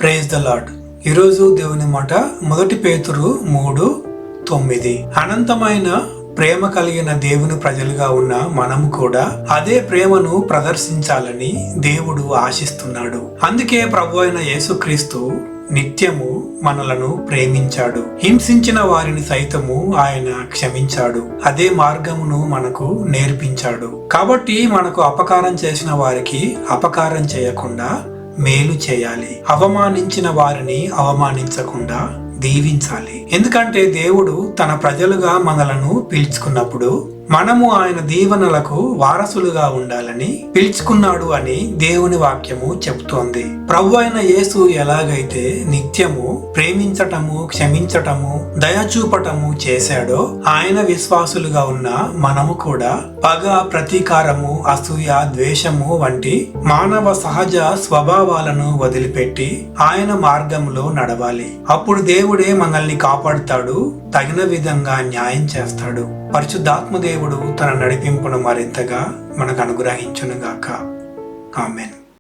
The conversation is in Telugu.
Praise the lord. ఈరోజు దేవుని మాట 1 పేతురు 3:9. అనంతమైన ప్రేమ కలిగిన దేవుని ప్రజలుగా ఉన్న మనము కూడా అదే ప్రేమను ప్రదర్శించాలని దేవుడు ఆశిస్తున్నాడు. అందుకే ప్రభు అయిన యేసుక్రీస్తు నిత్యము మనలను ప్రేమించాడు. హింసించిన వారిని సైతము ఆయన క్షమించాడు. అదే మార్గమును మనకు నేర్పించాడు. కాబట్టి మనకు అపకారం చేసిన వారికి అపకారం చేయకుండా మేలు చేయాలి. అవమానించిన వారిని అవమానించకుండా దీవించాలి. ఎందుకంటే దేవుడు తన ప్రజలుగా మనలను పిలుచుకున్నప్పుడు మనము ఆయన దీవెనలకు వారసులుగా ఉండాలని పిలుచుకున్నాడు అని దేవుని వాక్యము చెబుతోంది. ప్రభు అయిన యేసు ఎలాగైతే నిత్యము ప్రేమించటము, క్షమించటము, దయచూపటము చేశాడో ఆయన విశ్వాసులుగా ఉన్న మనము కూడా పగ, ప్రతీకారము, అసూయ, ద్వేషము వంటి మానవ సహజ స్వభావాలను వదిలిపెట్టి ఆయన మార్గంలో నడవాలి. అప్పుడు దేవుడే మనల్ని కాపాడుతాడు, తగిన విధంగా న్యాయం చేస్తాడు. పరిశుద్ధాత్మ దేవుడు తన నడిపింపును మరింతగా మనకు అనుగ్రహించునుగాక. ఆమెన్.